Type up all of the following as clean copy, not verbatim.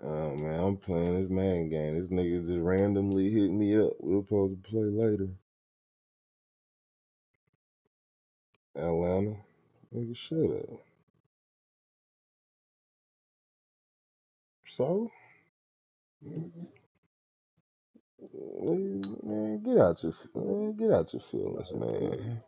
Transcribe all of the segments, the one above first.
Oh man, I'm playing this man game. This nigga just randomly hit me up. We're supposed to play later. Atlanta. Nigga, shut up. So? Man, get out your feelings, man.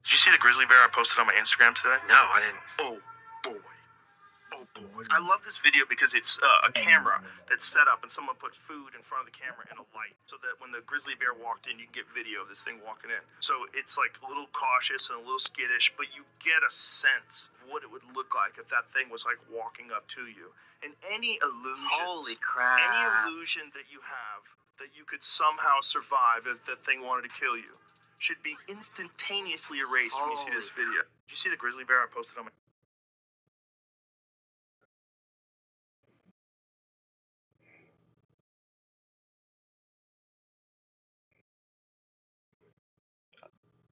Did you see the grizzly bear I posted on my Instagram today? No, I didn't. Oh, boy. Oh, boy. I love this video because it's a camera that's set up and someone put food in front of the camera and a light so that when the grizzly bear walked in, you can get video of this thing walking in. So it's like a little cautious and a little skittish, but you get a sense of what it would look like if that thing was like walking up to you. And any illusion, Holy crap. any illusion that you have that you could somehow survive if that thing wanted to kill you should be instantaneously erased when you see this video. Did you see the grizzly bear I posted on my...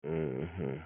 Mm-hmm.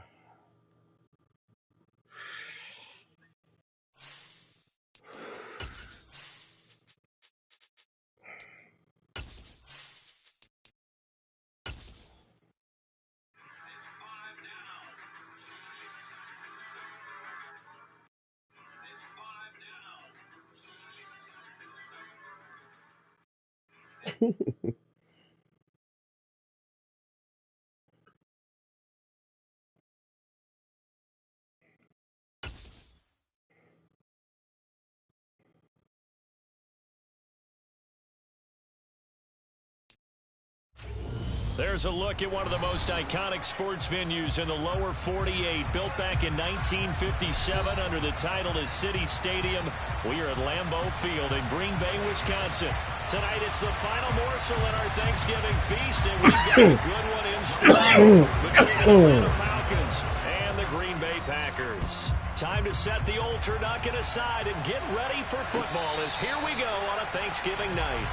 There's a look at one of the most iconic sports venues in the lower 48. Built back in 1957 under the title of City Stadium. We are at Lambeau Field in Green Bay, Wisconsin. Tonight it's the final morsel in our Thanksgiving feast, and we've got a good one in store between the Atlanta Falcons and the Green Bay Packers. Time to set the old turducken aside and get ready for football as here we go on a Thanksgiving night.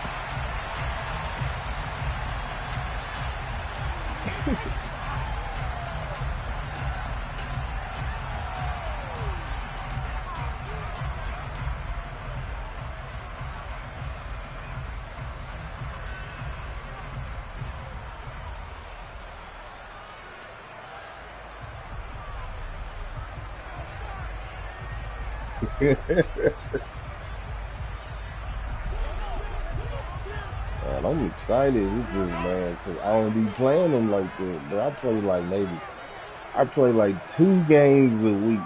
Man, I'm excited. It's just, man, because I don't be playing them like that. But I play like 2 games a week.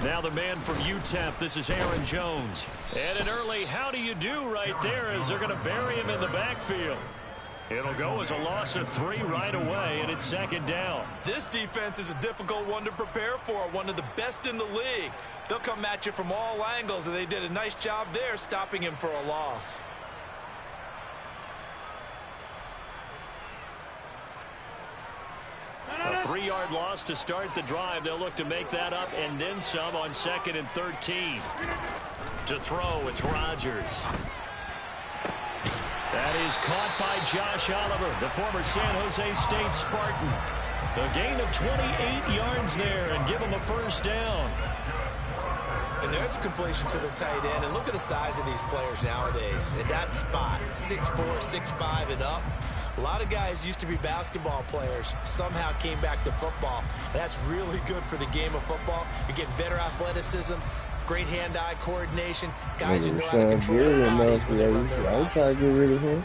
Now the man from UTEP, this is Aaron Jones. And an early how do you do right there as they're going to bury him in the backfield. It'll go as a loss of 3 right away, and it's second down. This defense is a difficult one to prepare for, one of the best in the league. They'll come at you from all angles, and they did a nice job there stopping him for a loss. A 3-yard loss to start the drive. They'll look to make that up and then some on 2nd and 13. To throw, it's Rodgers. That is caught by Josh Oliver, the former San Jose State Spartan. A gain of 28 yards there and give him a first down. And there's a completion to the tight end. And look at the size of these players nowadays. At that spot, 6'4", 6'5", and up. A lot of guys used to be basketball players, somehow came back to football. That's really good for the game of football. You're getting better athleticism, great hand-eye coordination. Guys who know how to control their bodies when they run their routes. I'm trying to get rid of him.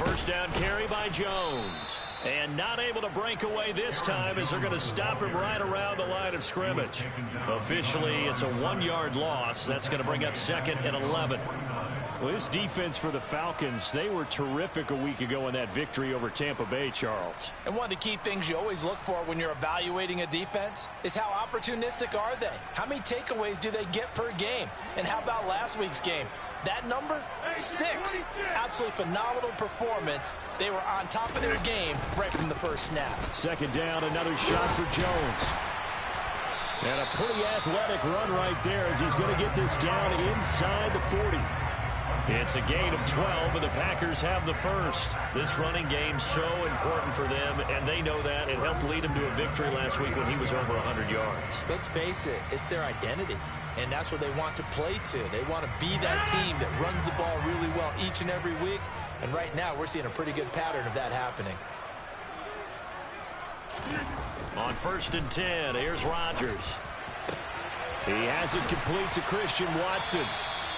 first down carry by Jones. And not able to break away this time as they're going to stop him right around the line of scrimmage. Officially, it's a 1-yard loss. That's going to bring up 2nd and 11. Well, this defense for the Falcons, they were terrific a week ago in that victory over Tampa Bay, Charles. And one of the key things you always look for when you're evaluating a defense is how opportunistic are they? How many takeaways do they get per game? And how about last week's game? That number, 6. Absolutely phenomenal performance. They were on top of their game right from the first snap. 2nd down, another shot for Jones. And a pretty athletic run right there as he's going to get this down inside the 40. It's a gain of 12, and the Packers have the first. This running game so important for them, and they know that. It helped lead him to a victory last week when he was over 100 yards. Let's face it, it's their identity, and that's what they want to play to. They want to be that team that runs the ball really well each and every week, and right now we're seeing a pretty good pattern of that happening. On 1st and 10, here's Rodgers. He has it complete to Christian Watson.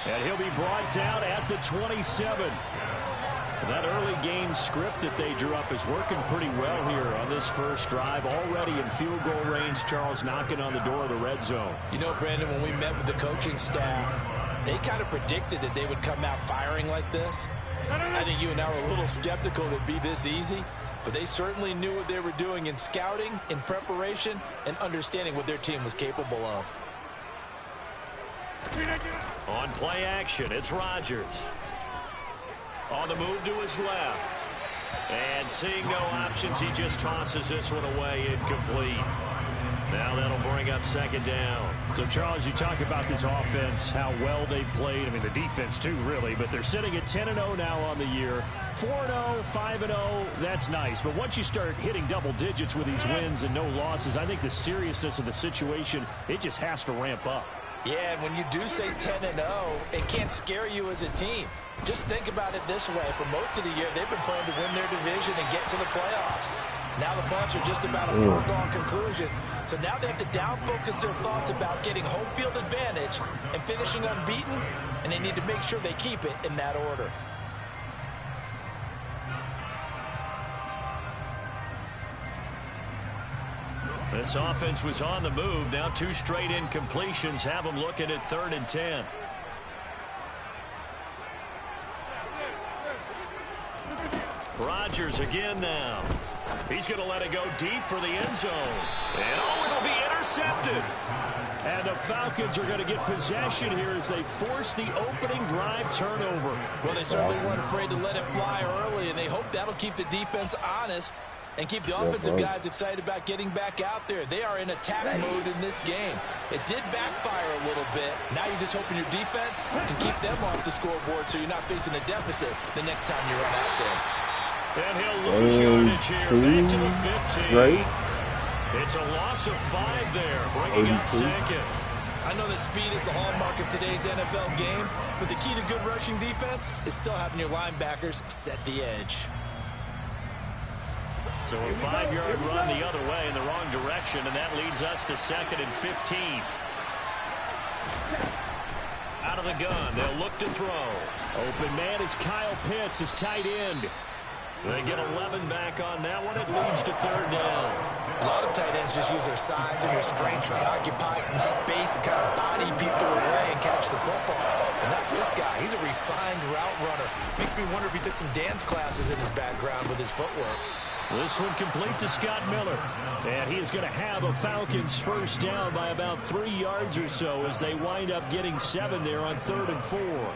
And he'll be brought down at the 27. That early game script that they drew up is working pretty well here on this first drive. Already in field goal range, Charles knocking on the door of the red zone. You know, Brandon, when we met with the coaching staff, they kind of predicted that they would come out firing like this. I think you and I were a little skeptical that it'd be this easy. But they certainly knew what they were doing in scouting, in preparation, and understanding what their team was capable of. On play action, it's Rodgers. On the move to his left. And seeing no options, he just tosses this one away, incomplete. Now that'll bring up 2nd down. So, Charles, you talk about this offense, how well they've played. I mean, the defense, too, really. But they're sitting at 10-0 now on the year. 4-0, 5-0, that's nice. But once you start hitting double digits with these wins and no losses, I think the seriousness of the situation, it just has to ramp up. Yeah, and when you do say 10-0, it can't scare you as a team. Just think about it this way. For most of the year, they've been playing to win their division and get to the playoffs. Now the Bucs are just about a foregone conclusion. So now they have to down-focus their thoughts about getting home field advantage and finishing unbeaten, and they need to make sure they keep it in that order. This offense was on the move. Now 2 straight incompletions have them looking at 3rd and 10. Rodgers again now. He's going to let it go deep for the end zone. And it'll be intercepted. And the Falcons are going to get possession here as they force the opening drive turnover. Well, they certainly weren't afraid to let it fly early, and they hope that'll keep the defense honest and keep the offensive guys excited about getting back out there. They are in attack mode in this game. It did backfire a little bit. Now you're just hoping your defense can keep them off the scoreboard so you're not facing a deficit the next time you run out there. And he'll lose yardage here back to the 15. Great. It's a loss of 5 there, bringing up 2nd. I know that speed is the hallmark of today's NFL game, but the key to good rushing defense is still having your linebackers set the edge. So a 5-yard run the other way in the wrong direction, and that leads us to 2nd and 15. Out of the gun, they'll look to throw. Open man is Kyle Pitts, his tight end. They get 11 back on that one. It leads to 3rd down. A lot of tight ends just use their size and their strength, try to occupy some space and kind of body people away and catch the football. But not this guy. He's a refined route runner. Makes me wonder if he took some dance classes in his background with his footwork. This one complete to Scott Miller. And he is going to have a Falcons first down by about 3 yards or so as they wind up getting 7 there on 3rd and 4.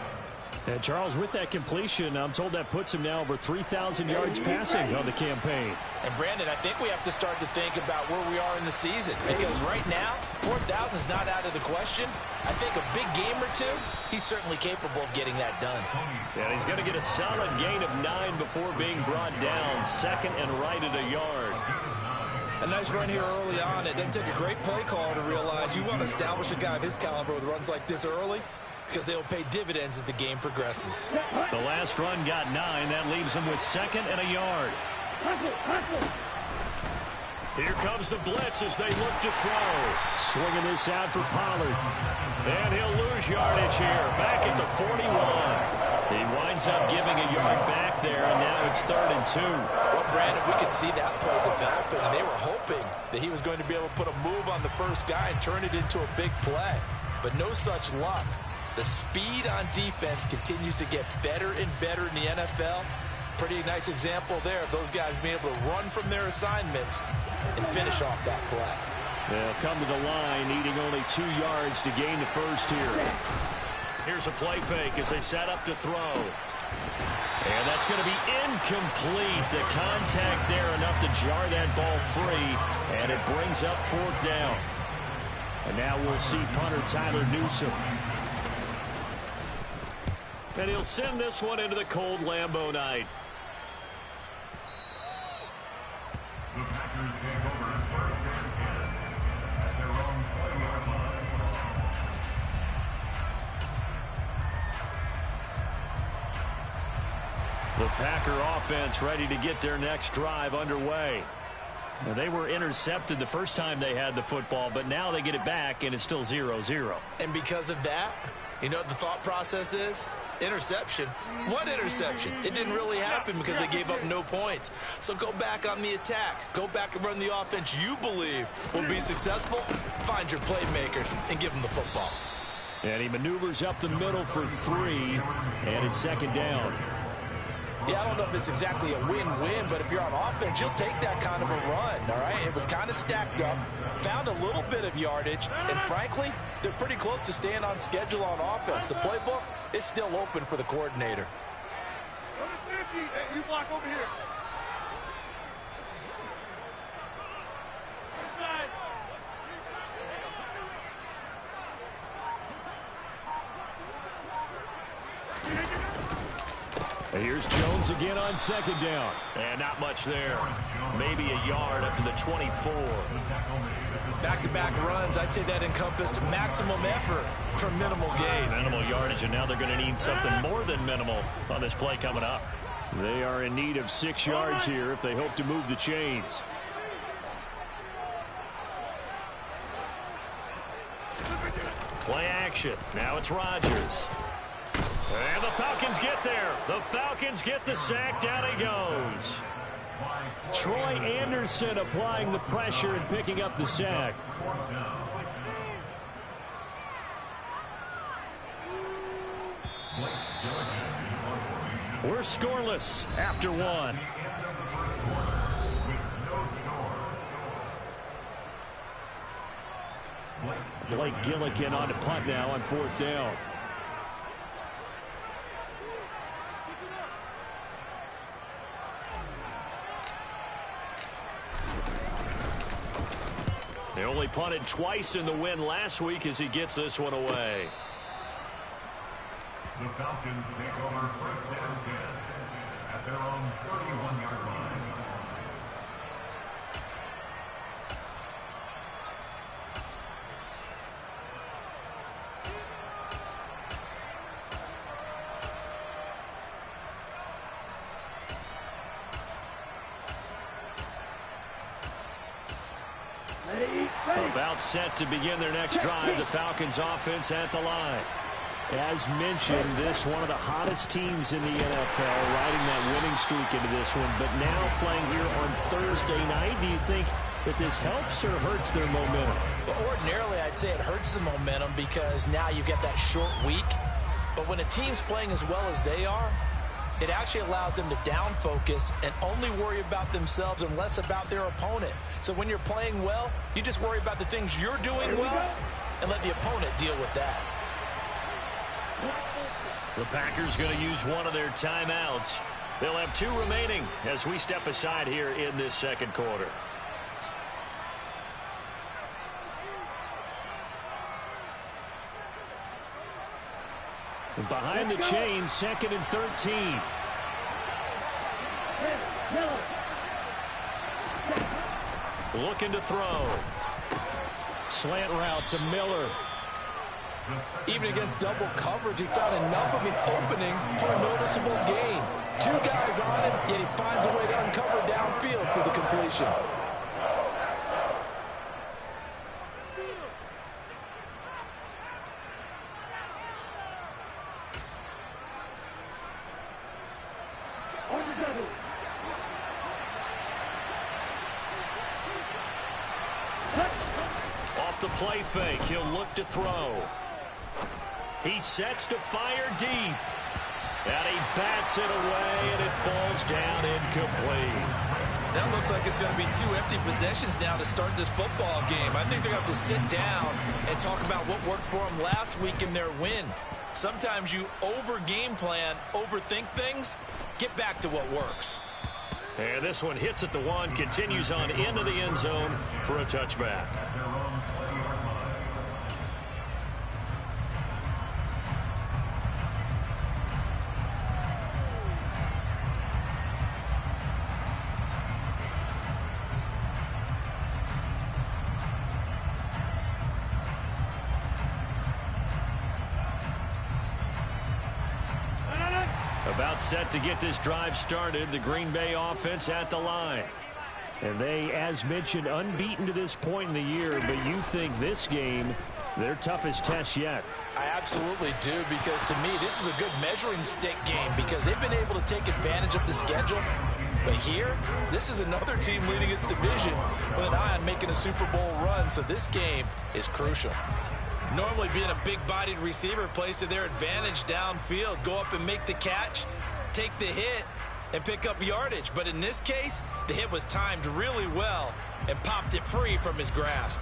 And Charles, with that completion, I'm told that puts him now over 3,000 yards passing on the campaign. And Brandon, I think we have to start to think about where we are in the season, because right now, 4,000 is not out of the question. I think a big game or two, he's certainly capable of getting that done. And he's going to get a solid gain of 9 before being brought down, 2nd and right at a yard. A nice run here early on. It doesn't take a great play caller to realize you want to establish a guy of his caliber with runs like this early, because they'll pay dividends as the game progresses. The last run got 9. That leaves him with 2nd and a yard. Here comes the blitz as they look to throw. Swinging this out for Pollard. And he'll lose yardage here. Back at the 41. He winds up giving a yard back there, and now it's 3rd and 2. Well, Brandon, we could see that play developing, and they were hoping that he was going to be able to put a move on the first guy and turn it into a big play. But no such luck. The speed on defense continues to get better and better in the NFL. Pretty nice example there of those guys being able to run from their assignments and finish off that play. They'll come to the line, needing only 2 yards to gain the first here. Here's a play fake as they set up to throw. And that's going to be incomplete. The contact there enough to jar that ball free, and it brings up 4th down. And now we'll see punter Tyler Newsome. And he'll send this one into the cold Lambeau night. The Packers take over 1st and 10 at their own 20-yard line. The Packer offense ready to get their next drive underway. Now, they were intercepted the first time they had the football, but now they get it back, and it's still 0-0. And because of that, you know what the thought process is? Interception. What interception? It didn't really happen because they gave up no points. So go back on the attack. Go back and run the offense you believe will be successful. Find your playmakers and give them the football. And he maneuvers up the middle for 3, and it's 2nd down. Yeah, I don't know if it's exactly a win-win, but if you're on offense, you'll take that kind of a run, all right? It was kind of stacked up, found a little bit of yardage, and frankly, they're pretty close to staying on schedule on offense. The playbook is still open for the coordinator. Hey, you block over here. And here's Jones again on 2nd down. And not much there. Maybe a yard up to the 24. Back-to-back runs, I'd say that encompassed maximum effort for minimal gain. Minimal yardage, and now they're going to need something more than minimal on this play coming up. They are in need of 6 yards here if they hope to move the chains. Play action. Now it's Rodgers. And the Falcons get there. The Falcons get the sack. Down he goes. Troy Anderson applying the pressure and picking up the sack. We're scoreless after 1. Blake Gillikin on to punt now on 4th down. They only punted twice in the win last week as he gets this one away. The Falcons take over 1st and 10 at their own 31-yard line. About set to begin their next drive. The Falcons offense at the line. As mentioned, this one of the hottest teams in the NFL, riding that winning streak into this one, but now playing here on Thursday night. Do you think that this helps or hurts their momentum? Well, ordinarily, I'd say it hurts the momentum because now you get that short week. But when a team's playing as well as they are, it actually allows them to down focus and only worry about themselves and less about their opponent. So when you're playing well, you just worry about the things you're doing well and let the opponent deal with that. The Packers going to use one of their timeouts. They'll have 2 remaining as we step aside here in this 2nd quarter. Behind the chains, 2nd and 13. Looking to throw. Slant route to Miller. Even against double coverage, he found enough of an opening for a noticeable gain. 2 guys on him, yet he finds a way to uncover downfield for the completion. Off the play fake, he'll look to throw. He sets to fire deep. And he bats it away, and it falls down incomplete. That looks like it's going to be 2 empty possessions now to start this football game. I think they're going to have to sit down and talk about what worked for them last week in their win. Sometimes you over-game plan, overthink things, get back to what works. And this one hits at the 1, continues on into the end zone for a touchback. About set to get this drive started, the Green Bay offense at the line. And they, as mentioned, unbeaten to this point in the year, but you think this game, their toughest test yet? I absolutely do, because to me, this is a good measuring stick game because they've been able to take advantage of the schedule. But here, this is another team leading its division with an eye on making a Super Bowl run, so this game is crucial. Normally being a big-bodied receiver plays to their advantage downfield. Go up and make the catch, take the hit, and pick up yardage. But in this case, the hit was timed really well and popped it free from his grasp.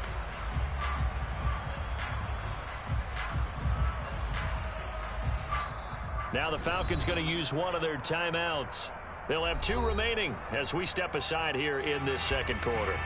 Now the Falcons going to use one of their timeouts. They'll have 2 remaining as we step aside here in this second quarter.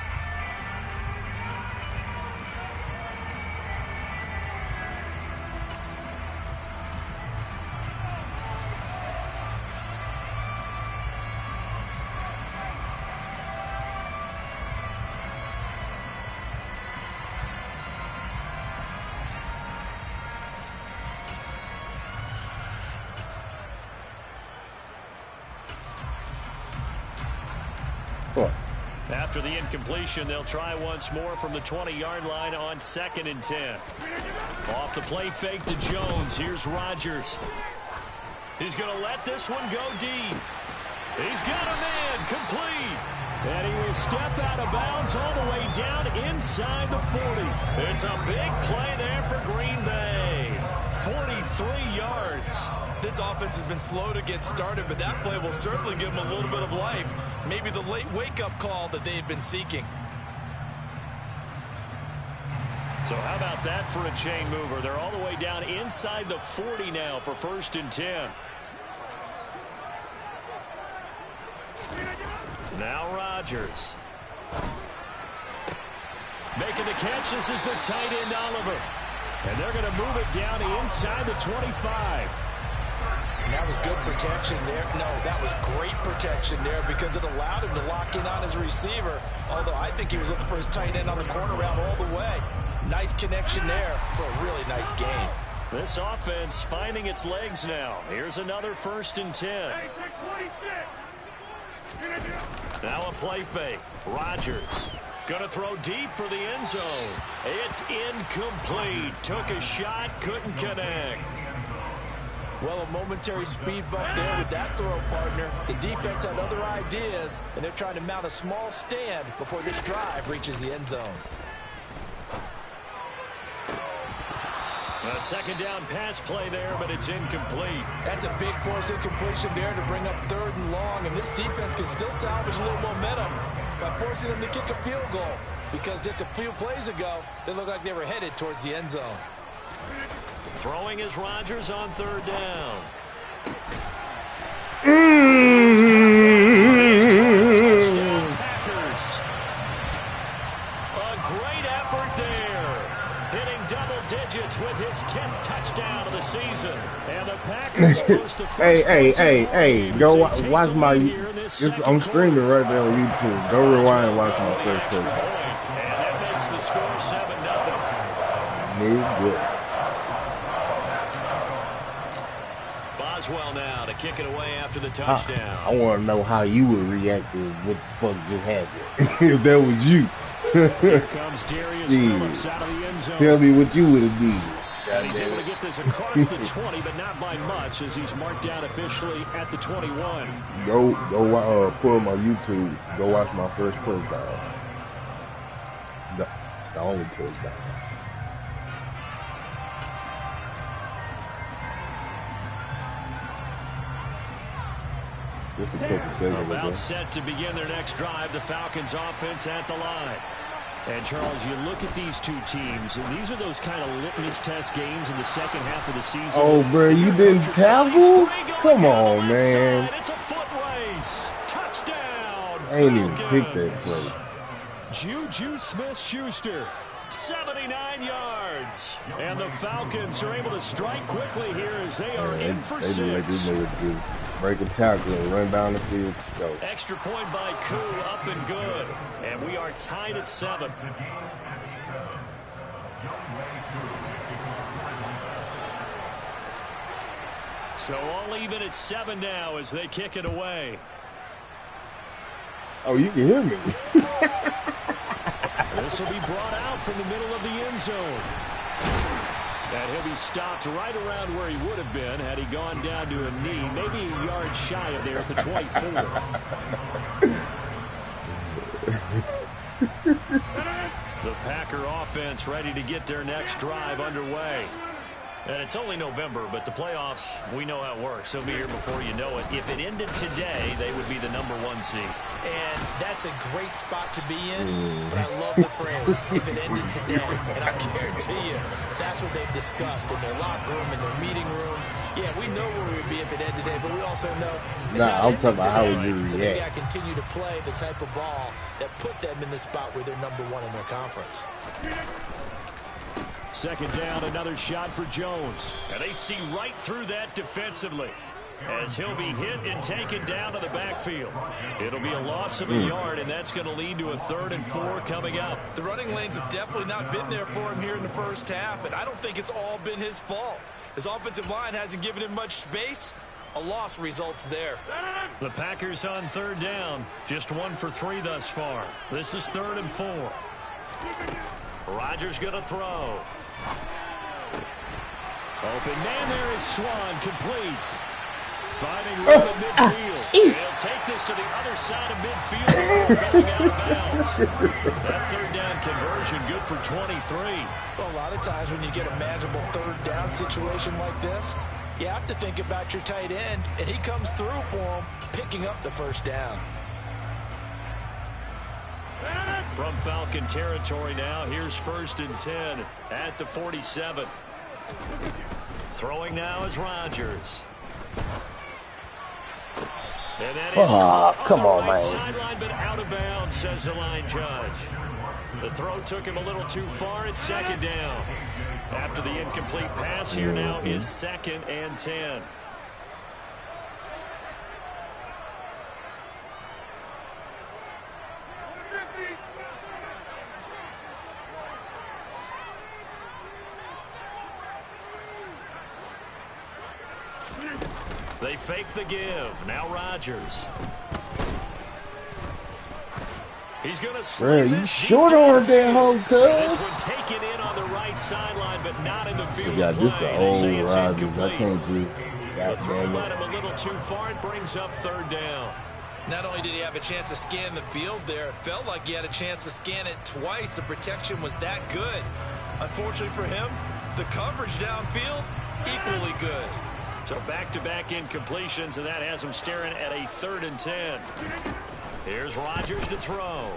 After the incompletion, they'll try once more from the 20-yard line on 2nd and 10. Off the play fake to Jones. Here's Rodgers. He's going to let this one go deep. He's got a man complete. And he will step out of bounds all the way down inside the 40. It's a big play there for Green Bay. 43 yards. This offense has been slow to get started, but that play will certainly give them a little bit of life. Maybe the late wake-up call that they had been seeking. So how about that for a chain mover? They're all the way down inside the 40 now for 1st and 10. Now Rodgers. Making the catch, this is the tight end Oliver. And they're going to move it down inside the 25. And that was good protection there. No, that was great protection there because it allowed him to lock in on his receiver. Although I think he was looking for his tight end on the corner route all the way. Nice connection there for a really nice game. This offense finding its legs now. Here's another 1st and 10. Now a play fake. Rodgers going to throw deep for the end zone. It's incomplete. Took a shot, couldn't connect. Well, a momentary speed bump there with that throw, partner. The defense had other ideas, and they're trying to mount a small stand before this drive reaches the end zone. A 2nd down pass play there, but it's incomplete. That's a big force incompletion there to bring up 3rd and long, and this defense can still salvage a little momentum by forcing them to kick a field goal because just a few plays ago, they looked like they were headed towards the end zone. Throwing is Rodgers on 3rd down. Touchdown Packers. A great effort there. Hitting double digits with his 10th touchdown of the season. And the Packers post the first hey, go watch my, I'm streaming right there on YouTube. Go rewind and watch my first touchdown. And that makes the score 7-0. Good. Boswell now to kick it away after the touchdown. I want to know how you would react to what the fuck just happened. If that was you. Here comes Darius Phillips out of the end zone. Tell me what you would have done. And he's able to get this across the 20, but not by much as he's marked down officially at the 21. Go pull my YouTube. Go watch my first touchdown. the only touchdown. Just a couple seconds About ago. set to begin their next drive, the Falcons offense at the line. And, Charles, you look at these two teams, and these are those kind of litmus test games in the second half of the season. Oh, bro, you didn't tackle? Come on, man. It's a foot race. Touchdown, I ain't even picked that play. Juju Smith-Schuster, 79 yards. And the Falcons are able to strike quickly here as they are in for They do like these 6. niggas do. Break a tackle and run down the field. Go. Extra point by Koo, up and good. And we are tied at 7. So all even at 7 now as they kick it away. Oh, you can hear me. This will be brought out from the middle of the end zone. And he'll be stopped right around where he would have been had he gone down to a knee, maybe a yard shy of there at the 24. The Packer offense ready to get their next drive underway. And it's only November, but the playoffs, we know how it works. They'll be here before you know it. If it ended today, they would be the #1 seed. And that's a great spot to be in, but I love the phrase, if it ended today. And I guarantee you, that's what they've discussed in their locker room, in their meeting rooms. Yeah, we know where we would be if it ended today, but we also know it's not I'm ending talking about how today. would you So they react. got to continue to play the type of ball that put them in the spot where they're #1 in their conference. Second down, another shot for Jones. And they see right through that defensively as he'll be hit and taken down to the backfield. It'll be a loss of a yard, and that's going to lead to a 3rd and 4 coming up. The running lanes have definitely not been there for him here in the first half, and I don't think it's all been his fault. His offensive line hasn't given him much space. A loss results there. The Packers on 3rd down. Just 1 for 3 thus far. This is 3rd and 4. Rodgers going to throw. Open man there is Swan, complete. Finding room at midfield. He'll take this to the other side of midfield before going out of bounds. That 3rd down conversion good for 23. Well, a lot of times when you get a manageable 3rd down situation like this, you have to think about your tight end, and he comes through for him, picking up the 1st down. From Falcon territory now, here's 1st and 10 at the 47. Throwing now is Rodgers. And that is come on, right man. sideline, but out of bounds, says the line judge. The throw took him a little too far. It's 2nd down. After the incomplete pass, here now is 2nd and 10. They fake the give. Now Rodgers. He's going to Bro, you short on that whole This cut. one taken in on the right sideline, but not in the field Yeah, of this play. the They say old it's Rodgers. I incomplete. can't just. The throw Goddamn led it. him a little too far. It brings up 3rd down. Not only did he have a chance to scan the field there, it felt like he had a chance to scan it twice. The protection was that good. Unfortunately for him, the coverage downfield, equally good. So back-to-back incompletions, and that has him staring at a 3rd and 10. Here's Rodgers to throw.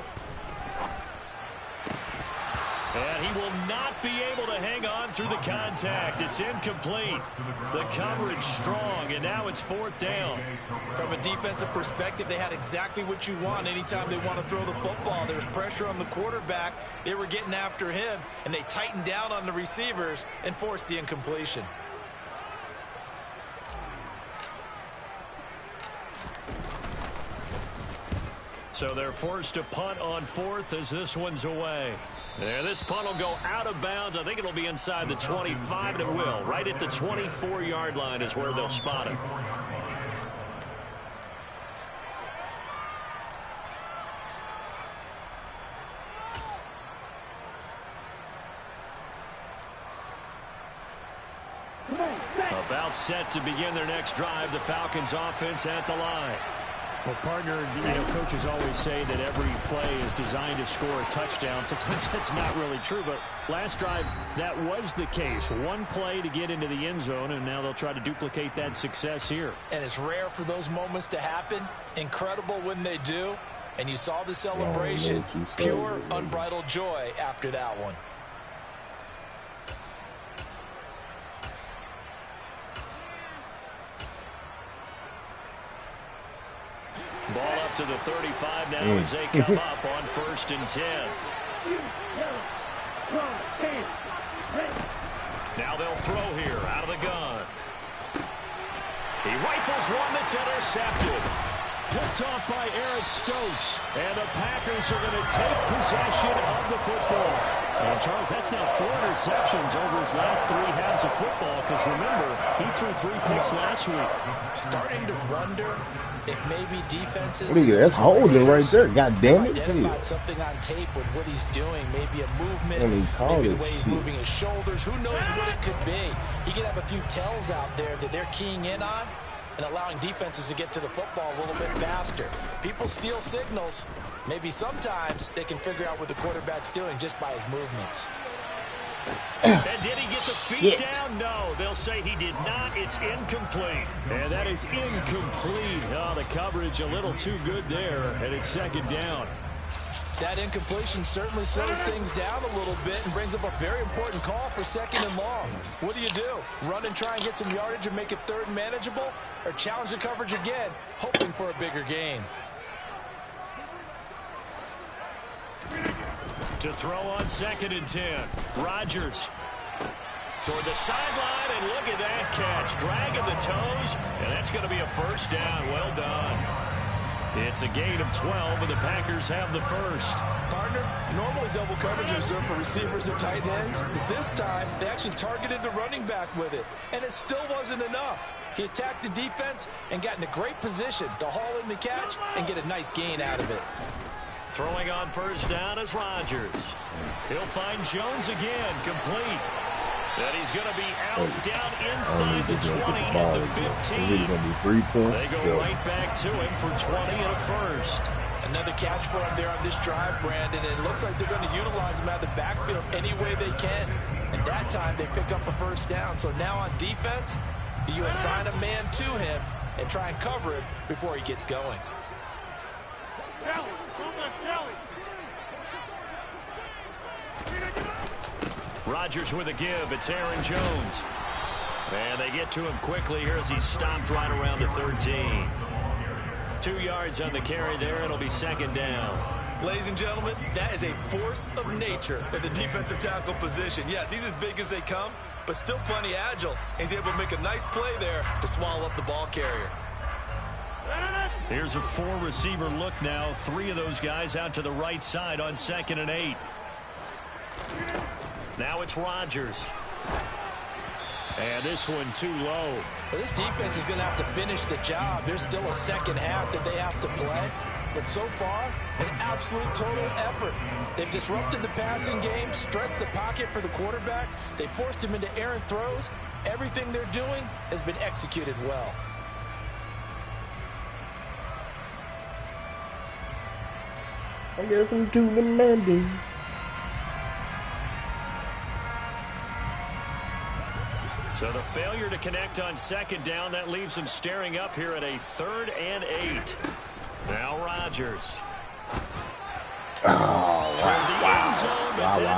And he will not be able to hang on through the contact. It's incomplete. The coverage strong, and now it's 4th down. From a defensive perspective, they had exactly what you want anytime they want to throw the football. There was pressure on the quarterback. They were getting after him, and they tightened down on the receivers and forced the incompletion. So they're forced to punt on 4th as this one's away. And this punt will go out of bounds. I think it'll be inside the 25, and it will. Right at the 24-yard line is where they'll spot it. About set to begin their next drive, the Falcons offense at the line. Well, partner, coaches always say that every play is designed to score a touchdown. Sometimes that's not really true, but last drive, that was the case. One play to get into the end zone, and now they'll try to duplicate that success here. And it's rare for those moments to happen. Incredible when they do. And you saw the celebration. Pure, unbridled joy after that one. Ball up to the 35 now as they come up on 1st and 10. Now they'll throw here out of the gun. He rifles one that's intercepted. Picked off by Eric Stokes. And the Packers are going to take possession of the football. And Charles, that's now 4 interceptions over his last 3 halves of football. Because remember, he threw 3 picks last week. Starting to wonder if maybe defenses... What are you, that's holding right there. God damn it. Identified something on tape with what he's doing. Maybe a movement, maybe the way he's moving his shoulders. Who knows what it could be? He could have a few tells out there that they're keying in on and allowing defenses to get to the football a little bit faster. People steal signals. Maybe sometimes they can figure out what the quarterback's doing just by his movements. And did he get the feet down? No, they'll say he did not. It's incomplete. And that is incomplete. Oh, the coverage a little too good there, and it's 2nd down. That incompletion certainly slows things down a little bit and brings up a very important call for 2nd and long. What do? Run and try and get some yardage and make it 3rd and manageable? Or challenge the coverage again, hoping for a bigger gain? To throw on 2nd and 10. Rodgers toward the sideline, and look at that catch. Dragging the toes, and that's going to be a 1st down. Well done. It's a gain of 12, and the Packers have the 1st. Partner, normally double coverage is reserved for receivers and tight ends, but this time they actually targeted the running back with it, and it still wasn't enough. He attacked the defense and got in a great position to haul in the catch and get a nice gain out of it. Throwing on 1st down is Rodgers. He'll find Jones again, complete. And he's going to be out down inside the 20 at the 15. They go right back to him for 20 and a 1st. Another catch for him there on this drive, Brandon. It looks like they're going to utilize him out of the backfield any way they can. And that time they pick up a 1st down. So now on defense, do you assign a man to him and try and cover him before he gets going? Rodgers with a give. It's Aaron Jones. And they get to him quickly here as he's stopped right around the 13. 2 yards on the carry there. It'll be 2nd down. Ladies and gentlemen, that is a force of nature at the defensive tackle position. Yes, he's as big as they come, but still plenty agile. He's able to make a nice play there to swallow up the ball carrier. Here's a 4-receiver look now. 3 of those guys out to the right side on 2nd and 8. Now it's Rodgers. And this one too low. Well, this defense is going to have to finish the job. There's still a 2nd half that they have to play. But so far, an absolute total effort. They've disrupted the passing game, stressed the pocket for the quarterback. They forced him into errant throws. Everything they're doing has been executed well. I guess I'm too demanding. So the failure to connect on 2nd down, that leaves them staring up here at a 3rd and 8. Now Rodgers. That's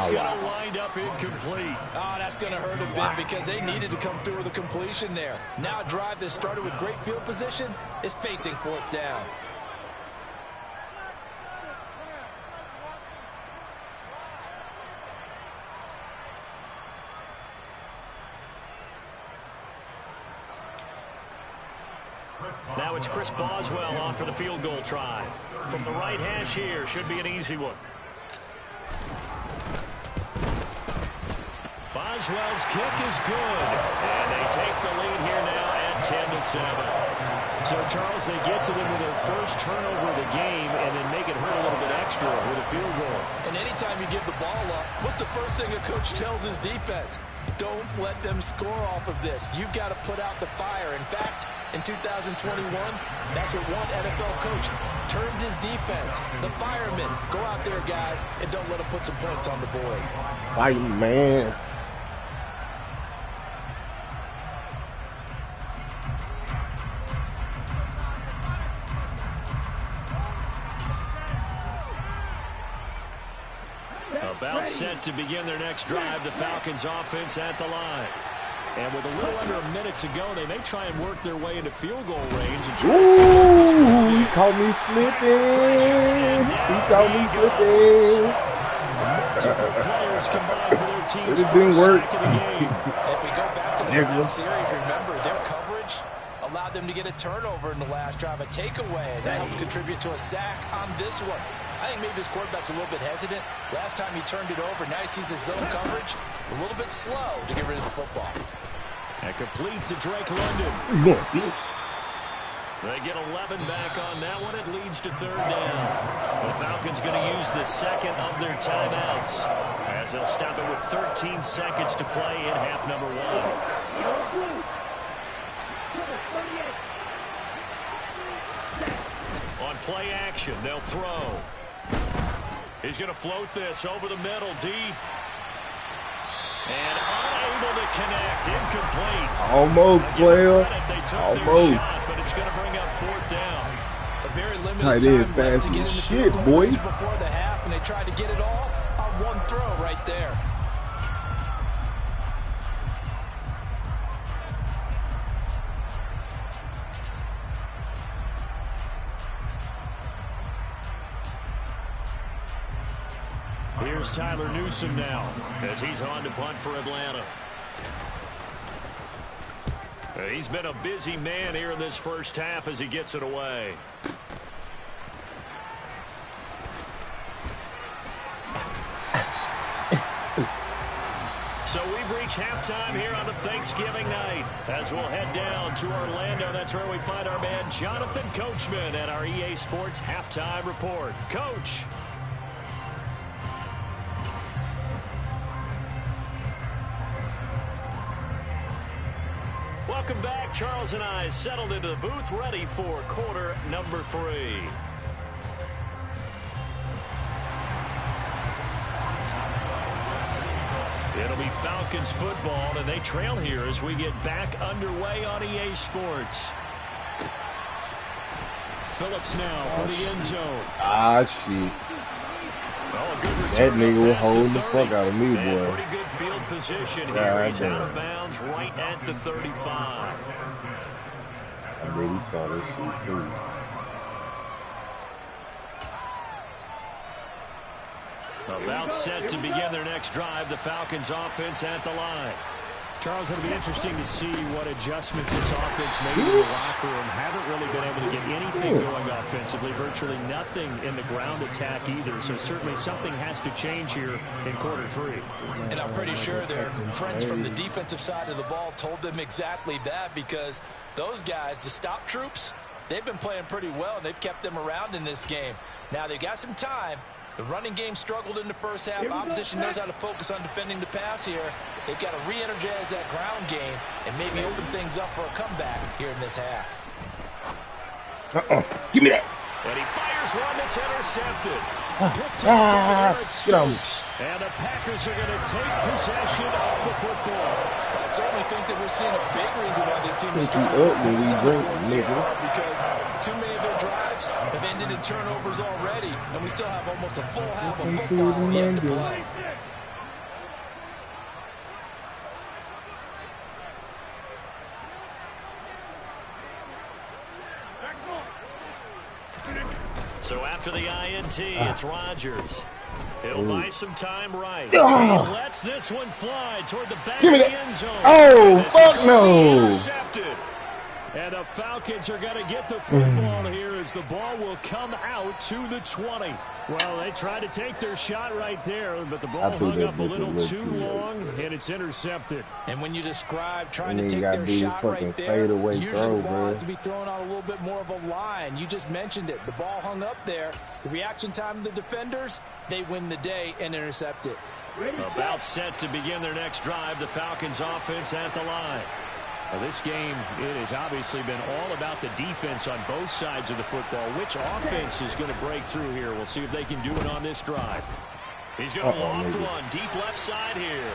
going to wind up incomplete. Oh, that's going to hurt a bit because they needed to come through with a completion there. Now a drive that started with great field position is facing 4th down. Now it's Chris Boswell on for the field goal try. From the right hash here, should be an easy one. Boswell's kick is good. And they take the lead here now at 10-7. So, Charles, they get to them with their first turnover of the game and then make it hurt a little bit extra with a field goal. And anytime you give the ball up, what's the first thing a coach tells his defense? Don't let them score off of this. You've got to put out the fire. In fact, in 2021, that's what one NFL coach termed his defense. The firemen. Go out there, guys, and don't let them put some points on the board. Fight, man. About set to begin their next drive, the Falcons offense at the line. And with a little under a minute to go, they may try and work their way into field goal range. And try to Ooh, he caught me slipping. He caught me slipping. Players combined for their team's It didn't work. If we go back to the last series, remember, their coverage allowed them to get a turnover in the last drive, a takeaway, and that helped contribute to a sack on this one. I think maybe this quarterback's a little bit hesitant. Last time he turned it over, now he sees his zone coverage a little bit slow to get rid of the football. And complete to Drake London. They get 11 back on that one. It leads to third down. The Falcons going to use the second of their timeouts as they'll stop it with 13 seconds to play in half number one. On play action, they'll throw. He's going to float this over the middle, deep. And unable to connect, incomplete. Almost, player. Almost. Shot, but it's going to bring up fourth down. A very limited Tight time end left fast to get as in the shit, field goal boy. range before the half, and they tried to get it all on one throw right there. Here's Tyler Newsome now as he's on to punt for Atlanta. He's been a busy man here in this first half as he gets it away. So we've reached halftime here on the Thanksgiving night. As we'll head down to Orlando, that's where we find our man Jonathan Coachman at our EA Sports Halftime Report. Coach. Welcome back. Charles and I settled into the booth, ready for quarter number 3. It'll be Falcons football, and they trail here as we get back underway on EA Sports. Phillips now for the end zone. Ah, shit. Oh, good That return nigga was past the holding the 30. fuck out of me, And boy. pretty good field position here. God He's out damn. of bounds right at the 35. I bet he saw this shit, too. About set to begin their next drive, the Falcons offense at the line. Charles, it'll be interesting to see what adjustments this offense made in the locker room. Haven't really been able to get anything going offensively. Virtually nothing in the ground attack either. So certainly something has to change here in quarter 3. And I'm pretty sure their friends from the defensive side of the ball told them exactly that, because those guys, the stop troops, they've been playing pretty well, and they've kept them around in this game. Now, they've got some time. The running game struggled in the first half. Opposition knows how to focus on defending the pass here. They've got to re-energize that ground game and maybe open things up for a comeback here in this half. Give me that. And he fires one that's intercepted. Picked up by Eric get on. Stokes. And the Packers are going to take possession of the football. I certainly think that we're seeing a big reason why this team is Pick you struggling up when we drink, nigga. because too many of their drives have ended in turnovers already, and we still have almost a full half of football yet to play. So after the INT, it's Rodgers. He'll buy some time right. Oh. He lets this one fly toward the back Give of me the that. end zone. Oh, This is fuck gonna no. be intercepted. And the Falcons are going to get the football here as the ball will come out to the 20. Well, they tried to take their shot right there, but the ball threw hung that up a bitch little little too too late. long, and it's intercepted. And when you describe trying And to then take you gotta their do the shot fucking right there, fadeaway usually throw, the ball bro. has to be thrown on a little bit more of a line. You just mentioned it. The ball hung up there. The reaction time of the defenders, they win the day and intercept it. About set to begin their next drive, the Falcons offense at the line. Now this game, it has obviously been all about the defense on both sides of the football. Which offense is going to break through here? We'll see if they can do it on this drive. He's going to loft one deep left side here.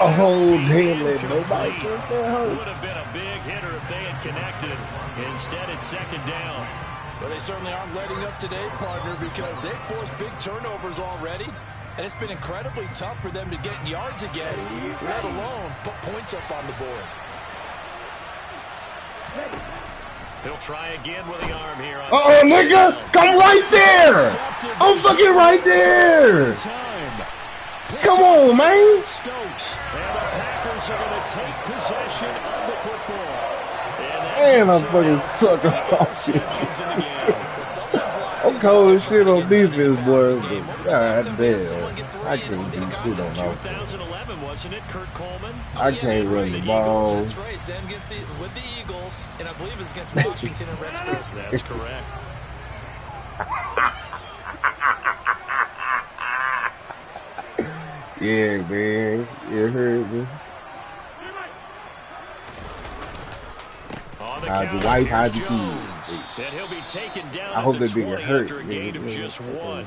Oh, damn it. Nobody just would have been a big hitter if they had connected. Instead, it's second down. Well, they certainly aren't letting up today, partner, because they've forced big turnovers already. And it's been incredibly tough for them to get yards against, let alone put points up on the board. He'll try again with the arm here. Oh, nigga! Come right there! I'm fucking right there! Come on, man! Stokes. And the Packers are going to take possession of the football. Man, I'm fucking sucking off this. I'm cold as shit on defense, boy. But god damn, I can't do shit on offense. 2011, wasn't it, Kurt Coleman? I can't run the ball. That's right. Them against with the Eagles, and I believe it's against Washington and Rex Grossman. That's correct. Yeah, man. It hurt me. How's your wife? How's your kids? And he'll be taken down I hope at the they 20 didn't hurt. after a gain of just one.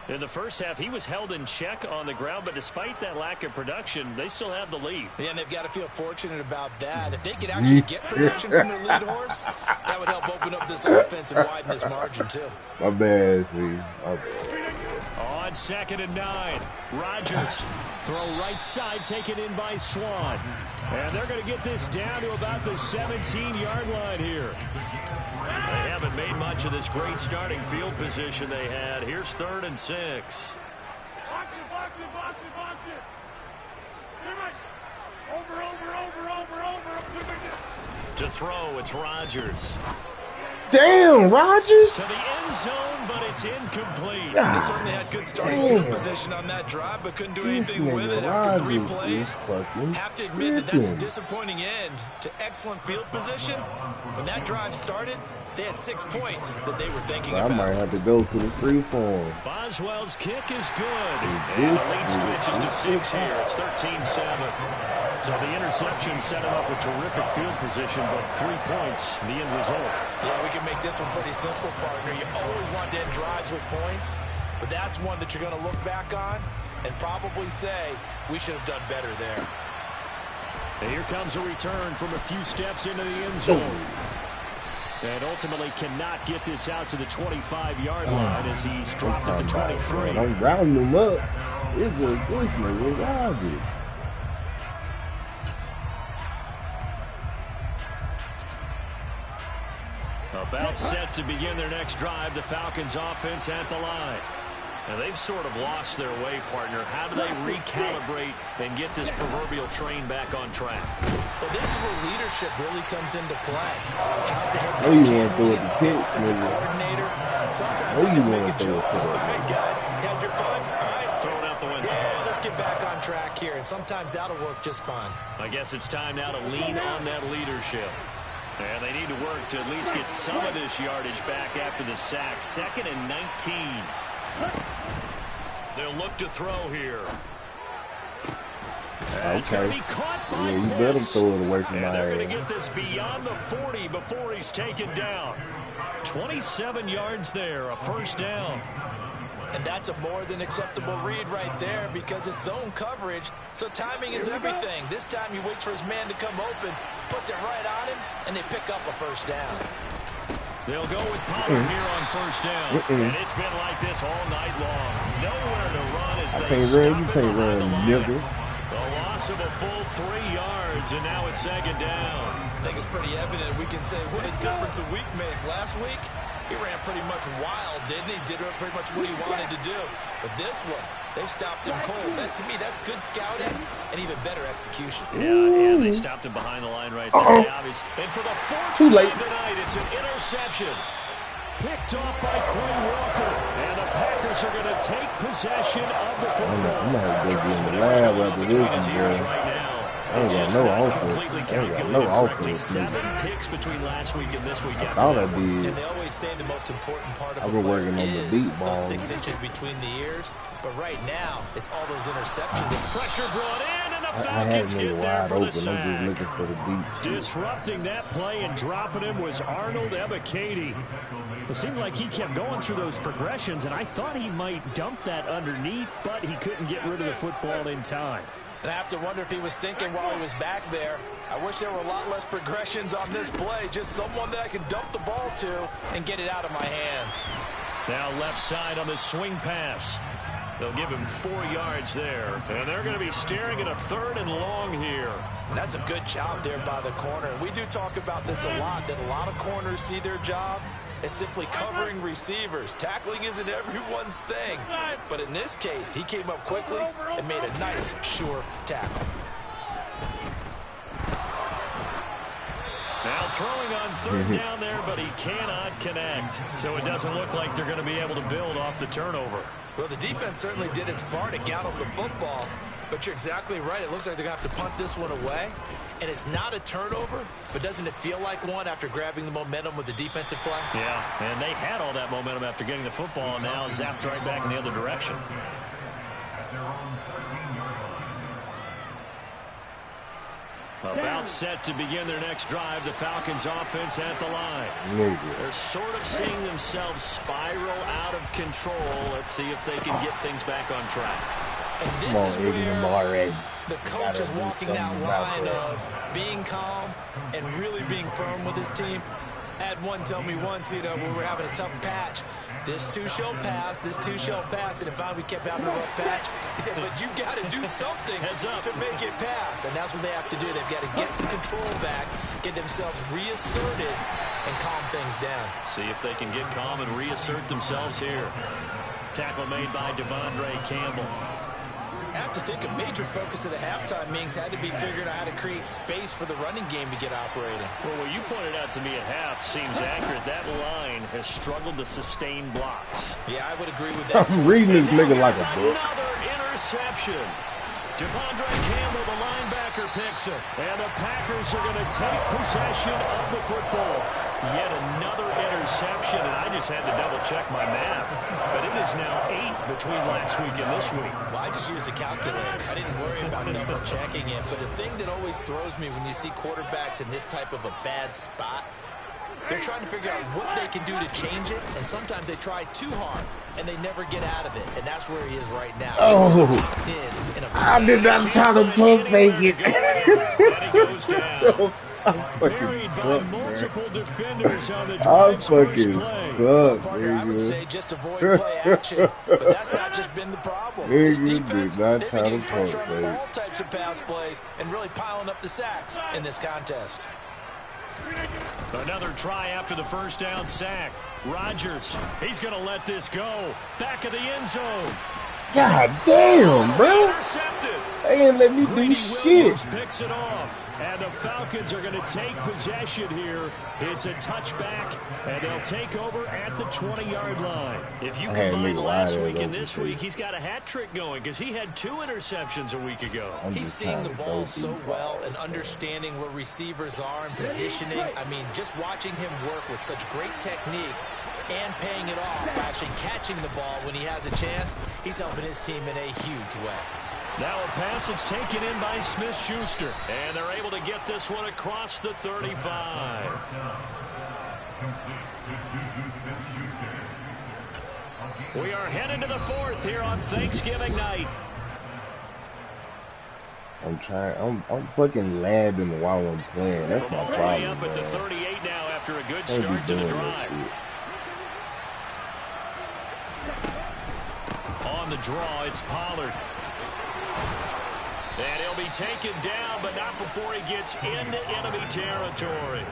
In the first half, he was held in check on the ground, but despite that lack of production, they still have the lead. Yeah, and they've got to feel fortunate about that. If they could actually get production from their lead horse, that would help open up this offense and widen this margin, too. My bad, see. My bad. On 2nd and 9, Rodgers. Throw right side, taken in by Swan. And they're going to get this down to about the 17-yard line here. They haven't made much of this great starting field position they had. Here's 3rd and 6. To throw, it's Rodgers. Damn, Rodgers! To the end zone, but it's incomplete. They certainly had good starting field position on that drive, but couldn't do anything with it after 3 plays. Have to admit that that's a disappointing end to excellent field position. When that drive started, they had 6 points that they were thinking about. I might have to go to the free form. Boswell's kick is good. And the lead stretches to 6 here. It's 13-7. So the interception set him up with terrific field position, but 3 points, the end result. Yeah, we can make this one pretty simple, partner. You always want to end drives with points, but that's one that you're going to look back on and probably say, we should have done better there. And here comes a return from a few steps into the end zone. And ultimately cannot get this out to the 25-yard line as he's dropped at the 23. I'm rounding him up. It's just this nigga Rodgers. About set to begin their next drive, the Falcons offense at the line. Now they've sort of lost their way, partner. How do they recalibrate and get this proverbial train back on track? Well, this is where leadership really comes into play. How's the head Oh, you coach want to throw it handling to pitch, offensive nigga. coordinator? Sometimes Oh, they you just want make a to throw joke. it to All it. right, guys, had your fun? All right. Throw it out the window. Yeah, let's get back on track here, and sometimes that'll work just fine. I guess it's time now to lean on that leadership. And they need to work to at least get some of this yardage back after the sack. 2nd and 19. They'll look to throw here. It's going to be caught by Yeah, you better throw it away from and my they're going to ass. get this beyond the 40 before he's taken down. 27 yards there, a first down. And that's a more than acceptable read right there because it's zone coverage, so timing is everything. This time he waits for his man to come open, puts it right on him, and they pick up a first down. They'll go with Pollard here on first down. And it's been like this all night long. Nowhere to run as they can't stop run, you it can't behind the run, line. nigga. The loss of a full 3 yards, and now it's 2nd down. I think it's pretty evident. We can say what a difference a week makes. Last week, he ran pretty much wild, didn't he? Did pretty much what he wanted to do. But this one, they stopped him cold. That, to me, that's good scouting and even better execution. Yeah, they stopped him behind the line right there. Obviously. And for the 4th Too time late. tonight, it's an interception. Picked off by Quay Walker. And the Packers are going to take possession of the football. I'm gonna have to go get in the Transmitting lab after between this his one, ears boy. right now. It's got just no not offense. completely Ain't got calculated no correctly. offense. 7 picks between last week and this week I after thought that I one. did. And they always say the most important part of I've a been player working on the is deep ball. those 6 inches between the ears. But right now, it's all those interceptions. Pressure brought in, and the I had Falcons him get there wide for open. the I'm just sack. looking for the deep shit. Disrupting that play and dropping him was Arnold Ebiketie. It seemed like he kept going through those progressions, and I thought he might dump that underneath, but he couldn't get rid of the football in time. And I have to wonder if he was thinking while he was back there, I wish there were a lot less progressions on this play. Just someone that I can dump the ball to and get it out of my hands. Now left side on the swing pass. They'll give him 4 yards there. And they're going to be staring at a 3rd and long here. And that's a good job there by the corner. And we do talk about this a lot, that a lot of corners see their job as simply covering receivers. Tackling isn't everyone's thing. But in this case, he came up quickly and made a nice, sure tackle. Now throwing on 3rd down there, but he cannot connect. So it doesn't look like they're going to be able to build off the turnover. Well, the defense certainly did its part to gallop the football. But you're exactly right. It looks like they're going to have to punt this one away. And it's not a turnover, but doesn't it feel like one after grabbing the momentum with the defensive play? Yeah, and they had all that momentum after getting the football, and now zapped right back in the other direction. At their own 14-yard line. About set to begin their next drive, the Falcons offense at the line. Nigga. They're sort of seeing themselves spiral out of control. Let's see if they can get things back on track. And Come this on, is Eddie where already. the coach is Gotta do walking that something about line that. of being calm and really being firm with his team. I had one tell me once, you know, when we were having a tough patch, this too shall pass, this too shall pass, and if finally we kept having a rough patch, he said, but you got to do something to make it pass, and that's what they have to do. They've got to get some control back, get themselves reasserted, and calm things down. See if they can get calm and reassert themselves here. Tackle made by Devondre Campbell. I have to think a major focus of the halftime meetings had to be figuring out how to create space for the running game to get operating. Well, what you pointed out to me at half seems accurate. That line has struggled to sustain blocks. Yeah, I would agree with that. I'm reading this nigga like a book. Another interception. Devondre Campbell, the linebacker, picks it. And the Packers are going to take possession of the football. Yet another interception, and I just had to double-check my math. But it is now 8 between last week and this week. Well, I just used a calculator. I didn't worry about double-checking it. But the thing that always throws me when you see quarterbacks in this type of a bad spot, they're trying to figure out what they can do to change it, and sometimes they try too hard, and they never get out of it, and that's where he is right now. He's just locked in a I did not try to pump fake it. And he goes down. I Buried fucking by suck, multiple man. defenders on the I drive's first fucking play. suck, Partner, I would nigga. say just avoid play action, but that's not just been the problem. This Nigga defense, did not they've try been to getting pressure pump on fake. all types of pass plays and really piling up the sacks in this contest. Another try after the first down sack. Rodgers, he's going to let this go. Back of the end zone. God damn, bro. Intercepted. They ain't let me do Greedy shit. Williams picks it off. And the Falcons are going to take possession here. It's a touchback, and they'll take over at the 20-yard line. If you I had combine me last wide week and open, this too. week, he's got a hat trick going because he had 2 interceptions a week ago. I'm He's just seeing the trying to ball go so deep. well and understanding where receivers are and positioning. I mean, just watching him work with such great technique and paying it off by actually catching the ball when he has a chance, he's helping his team in a huge way. Now a pass that's taken in by Smith-Schuster. And they're able to get this one across the 35. We are headed to the 4th here on Thanksgiving night. I'm fucking labbing while I'm playing. That's From my all the way problem, up at the man. 38 now after a good Can't be start to the doing drive. that shit. On the draw, it's Pollard. And he'll be taken down, but not before he gets into enemy territory.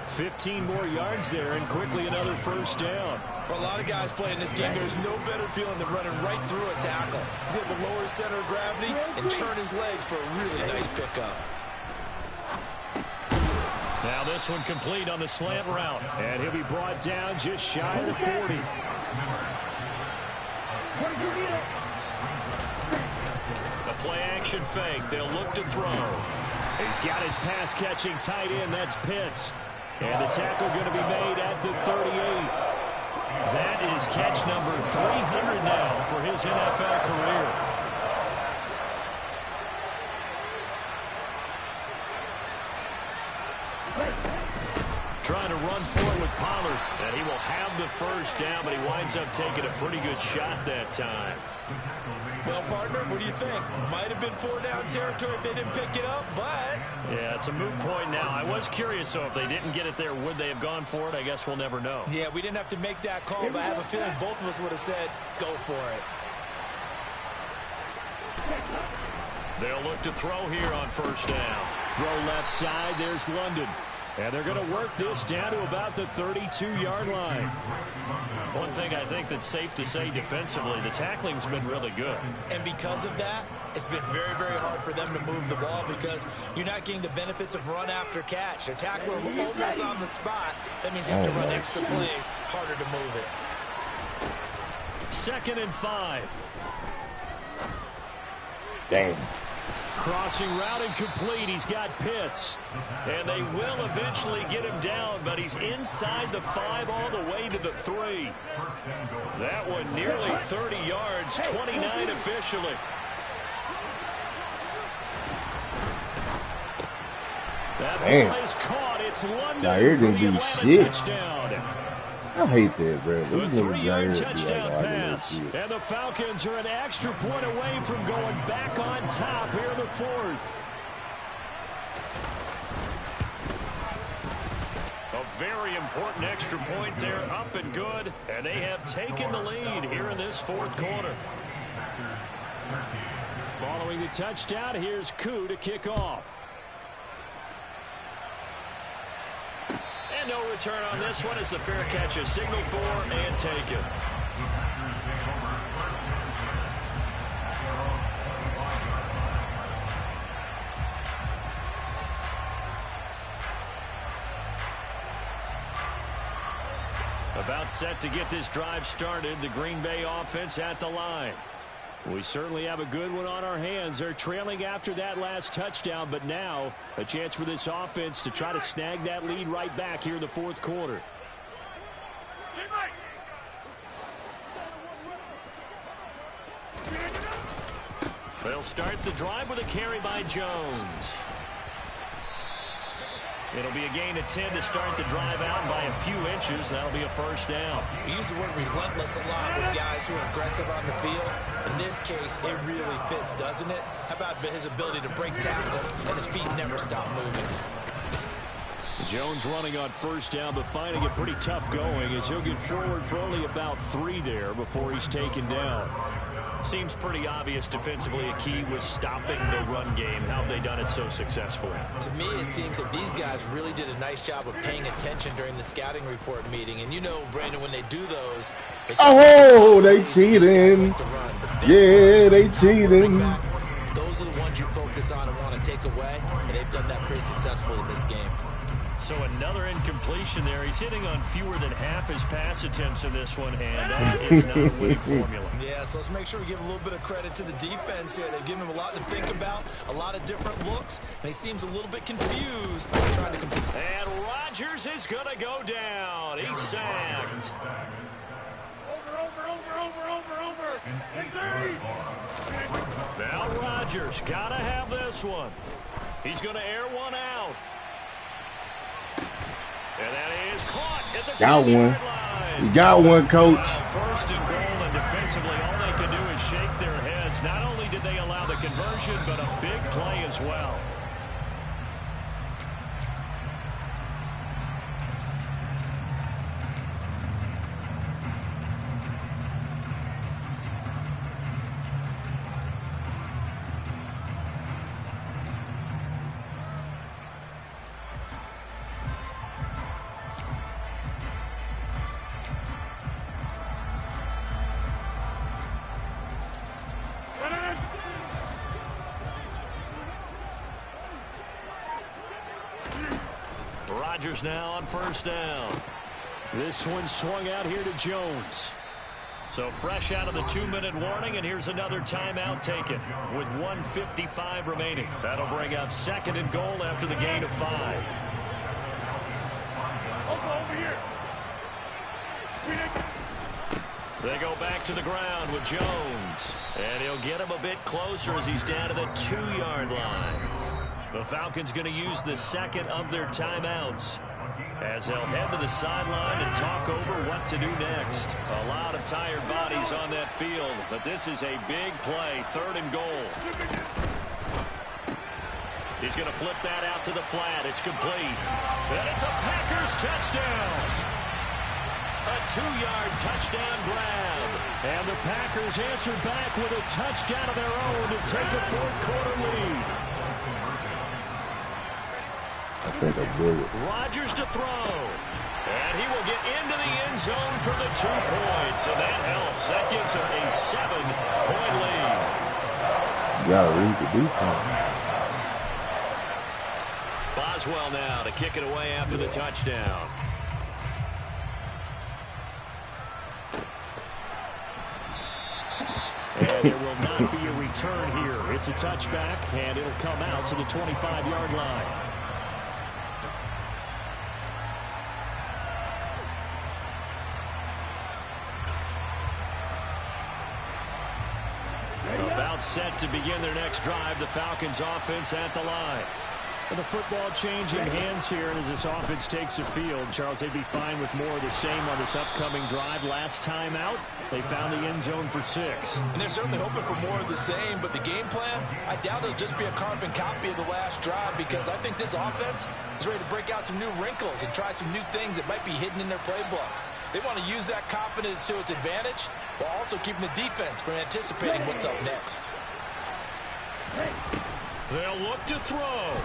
15 more yards there, and quickly another first down. For a lot of guys playing this game, there's no better feeling than running right through a tackle. He's able to lower his center of gravity and churn his legs for a really nice pickup. Now this one complete on the slant route. And he'll be brought down just shy of the 40. The play action fake. They'll look to throw. He's got his pass-catching tight end. That's Pitts. And the tackle going to be made at the 38. That is catch number 300 now for his NFL career. Trying to run forward with Pollard. And he will have the first down, but he winds up taking a pretty good shot that time. Well, partner, what do you think? Might have been 4-down territory if they didn't pick it up, but... Yeah, it's a moot point now. I was curious, so if they didn't get it there, would they have gone for it? I guess we'll never know. Yeah, we didn't have to make that call, but I have a feeling both of us would have said, go for it. They'll look to throw here on first down. Throw left side, there's London. And they're going to work this down to about the 32-yard line. One thing I think that's safe to say defensively, the tackling's been really good. And because of that, it's been very, very hard for them to move the ball because you're not getting the benefits of run after catch. Their tackler almost on the spot. That means you have to run extra plays, harder to move it. 2nd and 5. Damn. Crossing route incomplete. He's got Pitts. And they will eventually get him down, but he's inside the 5 all the way to the 3. That one nearly 30 yards, 29 officially. That ball is caught. It's London for the Atlanta touchdown. I hate that, bro. A 3-yard touchdown pass. And the Falcons are an extra point away from going back on top here in the 4th. A very important extra point there, up and good. And they have taken the lead here in this 4th quarter. Following the touchdown, here's Koo to kick off. No return on this one as the fair catch is signaled for and taken. About set to get this drive started. The Green Bay offense at the line. We certainly have a good one on our hands. They're trailing after that last touchdown, but now a chance for this offense to try to snag that lead right back here in the 4th quarter. They'll start the drive with a carry by Jones. It'll be a gain of 10 to start the drive out by a few inches. That'll be a first down. We use the word relentless a lot with guys who are aggressive on the field. In this case, it really fits, doesn't it? How about his ability to break tackles and his feet never stop moving? Jones running on first down, but finding it pretty tough going as he'll get forward for only about 3 there before he's taken down. Seems pretty obvious defensively a key was stopping the run game. How have they done it so successfully? To me, it seems that these guys really did a nice job of paying attention during the scouting report meeting. And you know, Brandon, when they do those... They cheating. Yeah, they cheating. Those are the ones you focus on and want to take away. And they've done that pretty successfully in this game. So another incompletion there. He's hitting on fewer than half his pass attempts in this one, and that is not a winning formula. Yeah, so let's make sure we give a little bit of credit to the defense here. They've given him a lot to think about, a lot of different looks, and he seems a little bit confused trying to complete. And Rodgers is going to go down. He's sacked. Now Rodgers got to have this one. He's going to air one out. And that is caught at the 10-yard line. You got one, coach. First and goal, and defensively, all they can do is shake their heads. Not only did they allow the conversion, but a big play as well. Rodgers now on first down. This one swung out here to Jones. So fresh out of the 2-minute warning, and here's another timeout taken with 1:55 remaining. That'll bring up 2nd and goal after the gain of 5. They go back to the ground with Jones, and he'll get him a bit closer as he's down to the 2-yard line. The Falcons going to use the 2nd of their timeouts as they'll head to the sideline and talk over what to do next. A lot of tired bodies on that field, but this is a big play, 3rd and goal. He's going to flip that out to the flat. It's complete. And it's a Packers touchdown. A 2-yard touchdown grab. And the Packers answer back with a touchdown of their own to take a 4th quarter lead. I think I blew it. Rodgers to throw. And he will get into the end zone for the 2 points. And that helps. That gives him a 7-point lead. You gotta read the defense. Boswell now to kick it away after the touchdown. And there will not be a return here. It's a touchback, and it'll come out to the 25-yard line. About set to begin their next drive, the Falcons offense at the line. And the football changing hands here as this offense takes the field. Charles, they'd be fine with more of the same on this upcoming drive. Last time out, they found the end zone for 6. And they're certainly hoping for more of the same, but the game plan, I doubt it'll just be a carbon copy of the last drive, because I think this offense is ready to break out some new wrinkles and try some new things that might be hidden in their playbook. They want to use that confidence to its advantage, while also keeping the defense from anticipating what's up next. They'll look to throw.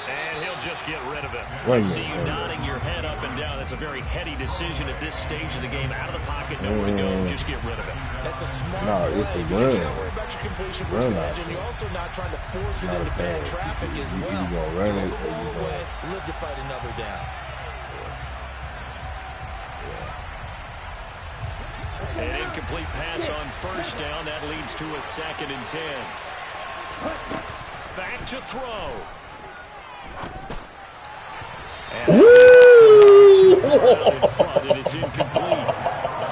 And he'll just get rid of it. I see you nodding your head up and down. That's a very heady decision at this stage of the game. Out of the pocket, nowhere to go. Just get rid of it. That's a smart play. It's a Because run. you don't worry about your completion percentage, and you're also not trying to force it into bad traffic as well. You gonna run it, Throw the or ball you away, live to fight another down. An incomplete pass on 1st down. That leads to a 2nd and 10. Back to throw. And it's incomplete.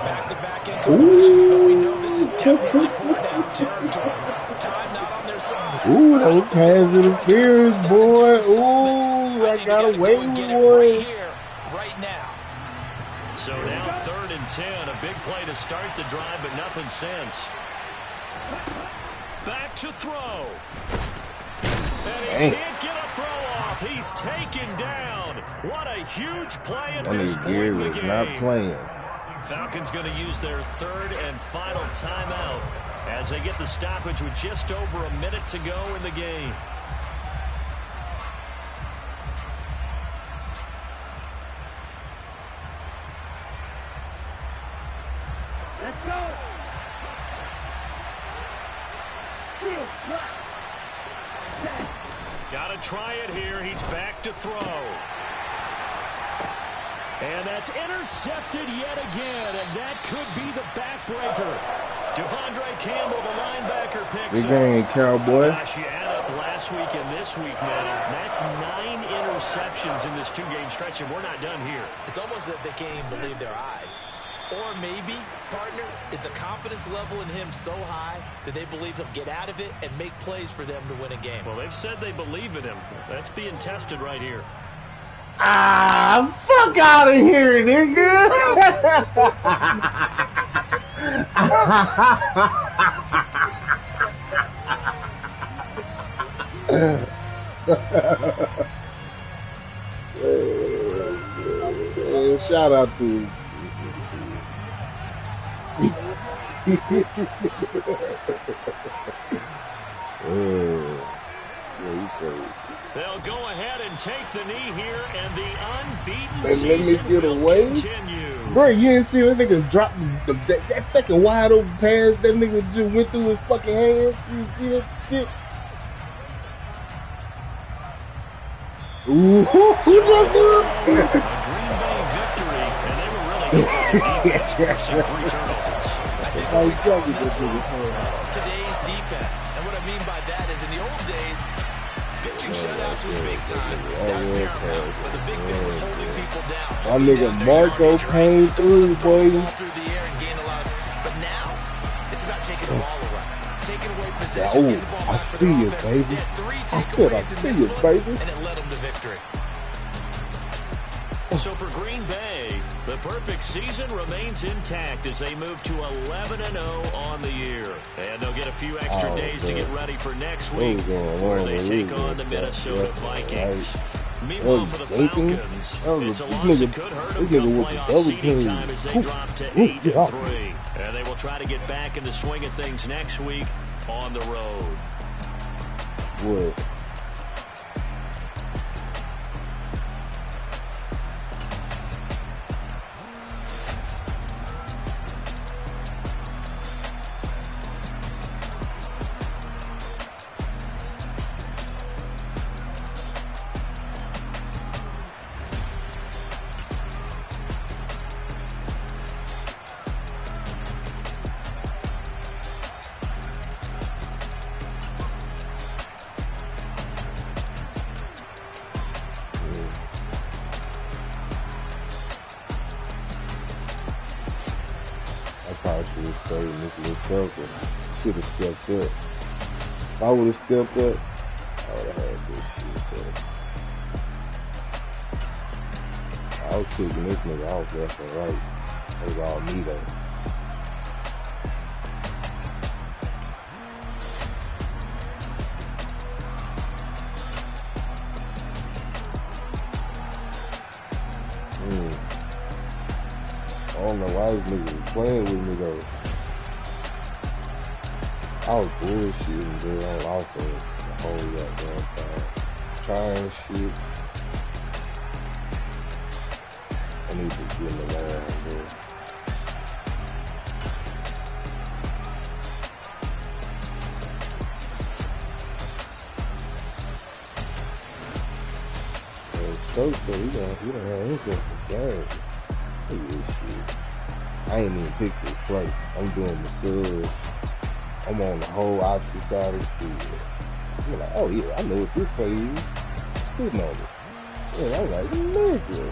Back-to-back incompletions, but we know this is definitely 4-down territory. Time not on their side. Ooh, that was pass interference, boy. Ooh, I got away with one. Right here, right now. So now 3rd and 10. A big play to start the drive, but nothing since. Back to throw. And he can't get a throw off. He's taken down. What a huge play at this point in the game. Not playing. Falcons going to use their 3rd and final timeout as they get the stoppage with just over a minute to go in the game. Let's go. Got to try it here. He's back to throw. And that's intercepted yet again, and that could be the backbreaker. Devondre Campbell, the linebacker, picks Big game, Cowboy. Gosh, you add up last week and this week now. That's 9 interceptions in this 2-game stretch, and we're not done here. It's almost as if they can't even believe their eyes. Or maybe, partner, is the confidence level in him so high that they believe he'll get out of it and make plays for them to win a game. Well, they've said they believe in him. That's being tested right here. Ah, fuck out of here, nigga. Shout out to They'll go ahead and take the knee here, and the unbeaten let me season get will away. continue. Bro, you didn't see that nigga drop that fucking wide open pass that nigga just went through his fucking hands? You see that shit? Ooh, who A Green Bay victory, and they were really defense forcing 3 turnovers. I think what we saw in this one, today's defense. And what I mean by that is in the old days, pitching shutouts was big time. That was paramount. But the big thing was holding people down. My nigga Marco came through, boy. Through the air and gain a lot. But now, it's about taking the ball away. Taking away possession, Oh, getting the ball I back for see the you, offense. baby. They had 3 I said I takeaways in see this you, one, baby. and it led them to victory. So for Green Bay, the perfect season remains intact as they move to 11-0 on the year. And they'll get a few extra days to get ready for next week, where they take on the Minnesota Vikings. Meanwhile, for the Falcons, it's a loss that could hurt them come playoff seeding time as they drop to 8-3. And they will try to get back in the swing of things next week on the road. What? I probably should have stayed in this little circle. Should have stepped up. If I would have stepped up, I would have had this shit. I was kicking this nigga off left and right. That was all me though. I don't know why this nigga was playing with me though. I was bullshitting dude on offense the whole goddamn time. Trying shit. I need to get in the line, dude. Stokes said he don't have anything for game. Look at this shit. I ain't even picked this play. I'm doing the subs. I'm on the whole opposite side of the field. I'm like, oh yeah, I know what this play is. I'm sitting on it. Yeah, I'm like, nigga.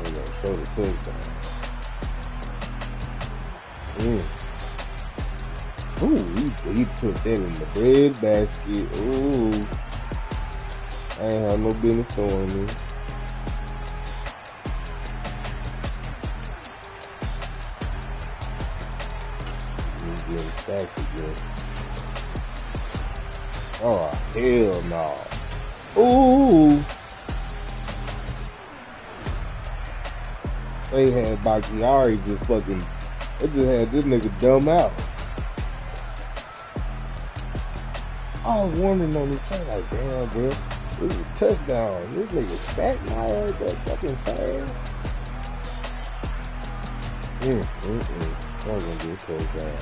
They're gonna show the touchdown. Ooh, he put that in the bread basket. Ooh. I ain't have no business throwing me. He's getting stacked again. Oh, hell no. Ooh. They had Bakhtiari just fucking, they just had this nigga dumb out. I was wondering on this play, like, damn, bro. This is a touchdown. This nigga sacked my ass that fucking fast. I was gonna do a touchdown.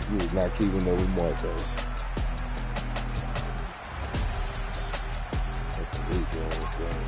You was not keeping up with Marco. That's a big game, man.